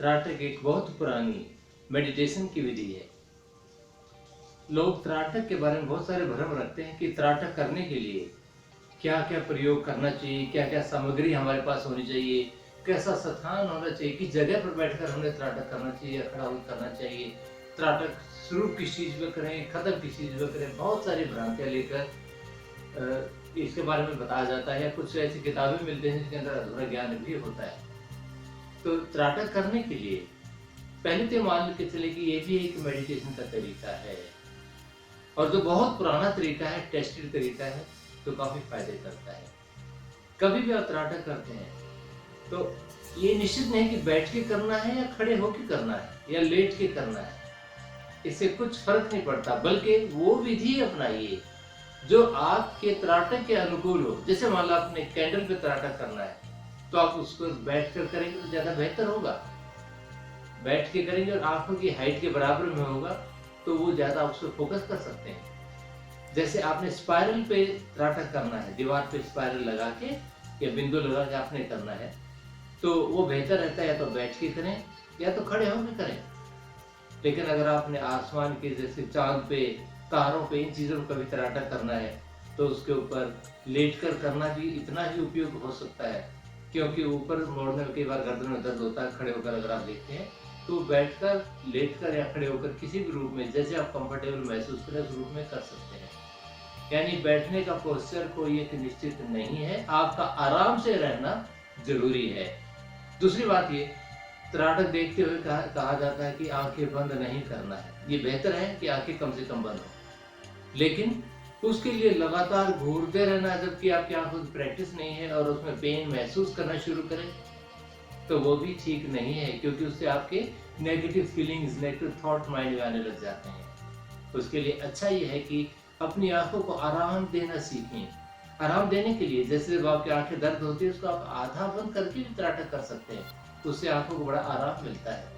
त्राटक एक बहुत पुरानी मेडिटेशन की विधि है। लोग त्राटक के बारे में बहुत सारे भ्रम रखते हैं कि त्राटक करने के लिए क्या-क्या प्रयोग करना चाहिए, क्या-क्या सामग्री हमारे पास होनी चाहिए, कैसा स्थान होना चाहिए, किस जगह पर बैठकर हमें त्राटक करना चाहिए या खड़ा होकर करना चाहिए, त्राटक शुरू किस चीज़ में करें, खत्म किस चीज़ में करें। बहुत सारी भ्रांतियाँ लेकर इसके बारे में बताया जाता है। कुछ ऐसी किताबें मिलती हैं जिनके अंदर अधूरा ज्ञान भी होता है। तो त्राटक करने के लिए पहले तो मान के चले कि ये भी एक मेडिटेशन का तरीका है और जो बहुत पुराना तरीका है, टेस्टेड तरीका है, तो काफ़ी फायदे करता है। कभी भी आप त्राटक करते हैं तो ये निश्चित नहीं कि बैठ के करना है या खड़े होके करना है या लेट के करना है, इससे कुछ फर्क नहीं पड़ता, बल्कि वो विधि अपनाइए जो आपके त्राटक के अनुकूल हो। जैसे मान लो आपने कैंडल पे त्राटक करना है तो आप उसको बैठ कर करेंगे तो ज़्यादा बेहतर होगा। बैठ के करेंगे और आंखों की हाइट के बराबर में होगा तो वो ज़्यादा आप उस पर फोकस कर सकते हैं। जैसे आपने स्पाइरल पे त्राटक करना है, दीवार पे स्पाइरल लगा के या बिंदु लगा के आपने करना है तो वो बेहतर रहता है या तो बैठ के करें या तो खड़े होकर करें। लेकिन अगर आपने आसमान के जैसे चांद पे, तारों पे, इन चीज़ों को कभी त्राटक करना है तो उसके ऊपर लेट कर करना भी इतना ही उपयोग हो सकता है, क्योंकि ऊपर मोड़ने में कई बार गर्दन में दर्द होता है। खड़े होकर अगर आप देखते हैं तो बैठकर, लेटकर या खड़े होकर किसी भी रूप में जैसे आप कंफर्टेबल महसूस करें उस रूप में कर सकते हैं। यानी बैठने का पोस्चर कोई एक निश्चित नहीं है, आपका आराम से रहना जरूरी है। दूसरी बात ये, त्राटक देखते हुए कहा जाता है कि आंखें बंद नहीं करना है। ये बेहतर है कि आंखें कम से कम बंद हो, लेकिन उसके लिए लगातार घूरते रहना जबकि आपकी आंखों की प्रैक्टिस नहीं है और उसमें पेन महसूस करना शुरू करें तो वो भी ठीक नहीं है, क्योंकि उससे आपके negative feelings, negative thought mind में आने लग जाते हैं। उसके लिए अच्छा ये है कि अपनी आंखों को आराम देना सीखें। आराम देने के लिए जैसे जब आपकी आंखें दर्द होती है उसको आप आधा बंद करके भी त्राटक कर सकते हैं, उससे आंखों को बड़ा आराम मिलता है।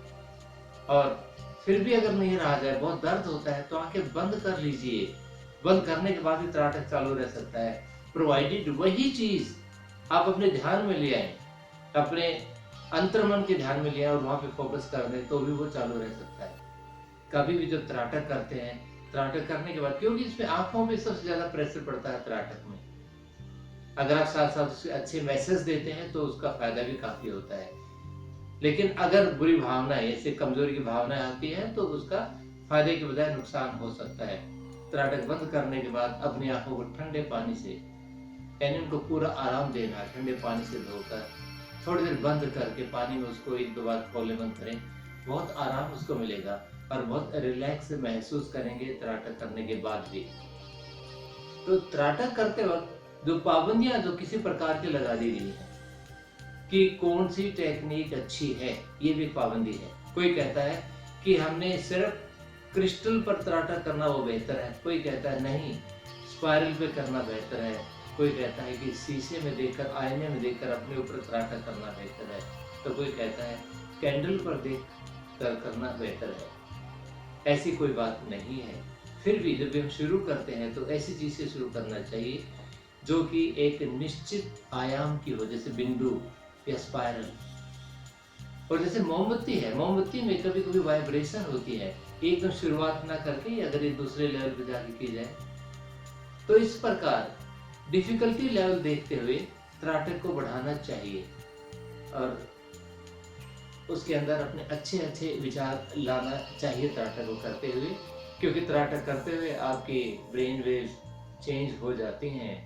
और फिर भी अगर नहीं रहा जाए, बहुत दर्द होता है, तो आंखें बंद कर लीजिए। बंद करने के बाद भी त्राटक चालू रह सकता है, प्रोवाइडेड वही चीज आप अपने ध्यान में ले आए, अपने अंतर्मन के ध्यान में ले आए और वहां पे फोकस कर दें तो भी वो चालू रह सकता है। कभी भी जब त्राटक करते हैं, त्राटक करने के बाद, क्योंकि इसमें आंखों पे सबसे ज्यादा प्रेशर पड़ता है त्राटक में, अगर आप साथ साथ उससे अच्छे मैसेज देते हैं तो उसका फायदा भी काफी होता है। लेकिन अगर बुरी भावनाएं, ऐसे कमजोरी की भावनाएं आती है तो उसका फायदे के बजाय नुकसान हो सकता है। त्राटक बंद करने के बाद अपनी आंखों को ठंडे पानी से, यानी उनको पूरा आराम देना, ठंडे पानी से धोकर थोड़ी देर बंद करके पानी में उसको एक दो बार खोले बंद करें, बहुत आराम उसको मिलेगा और बहुत रिलैक्स महसूस करेंगे त्राटक करने के बाद भी। तो त्राटक करते वक्त जो पाबंदियां जो किसी प्रकार की लगा दी गई है कि कौन सी टेक्निक अच्छी है, ये भी पाबंदी है। कोई कहता है कि हमने सिर्फ क्रिस्टल पर त्राटक करना वो बेहतर है, कोई कहता है नहीं स्पाइरल पे करना बेहतर है, कोई कहता है कि शीशे में देखकर, आईने में देखकर अपने ऊपर त्राटक करना बेहतर है, तो कोई कहता है कैंडल पर देख कर करना बेहतर है। ऐसी कोई बात नहीं है। फिर भी जब हम शुरू करते हैं तो ऐसी चीज से शुरू करना चाहिए जो कि एक निश्चित आयाम की हो, जैसे बिंदु या स्पाइरल। और जैसे मोमबत्ती है, मोमबत्ती में कभी कभी वाइब्रेशन होती है, एकदम शुरुआत ना करके अगर ये दूसरे लेवल पे जाके की जाए, तो इस प्रकार डिफिकल्टी लेवल देखते हुए त्राटक को बढ़ाना चाहिए और उसके अंदर अपने अच्छे अच्छे विचार लाना चाहिए त्राटक को करते हुए, क्योंकि त्राटक करते हुए आपकी ब्रेन वेव्स चेंज हो जाती हैं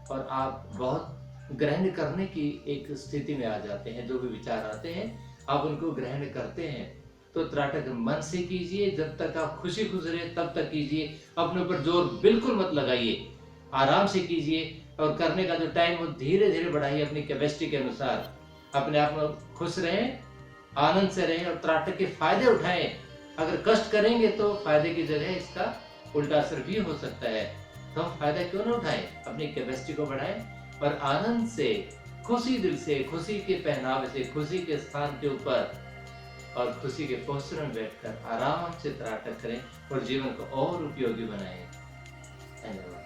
और आप बहुत ग्रहण करने की एक स्थिति में आ जाते हैं। जो भी विचार आते हैं आप उनको ग्रहण करते हैं। तो त्राटक मन से कीजिए, जब तक आप खुशी खुश रहे तब तक कीजिए, अपने ऊपर जोर बिल्कुल मत लगाइए, आराम से कीजिए और करने का जो टाइम हो धीरे धीरे बढ़ाइए अपनी कैपेसिटी के अनुसार। अपने आप में खुश रहें, आनंद से रहें और त्राटक के फायदे उठाएं। अगर कष्ट करेंगे तो फायदे की जगह इसका उल्टा असर भी हो सकता है, तो हम फायदा क्यों ना उठाएं, अपनी कैपेसिटी को बढ़ाएं और आनंद से, खुशी दिल से, खुशी के पहनावे से, खुशी के स्थान के ऊपर और खुशी के पोस्टर में बैठकर आराम से त्राटक करें और जीवन को और उपयोगी बनाएं। धन्यवाद।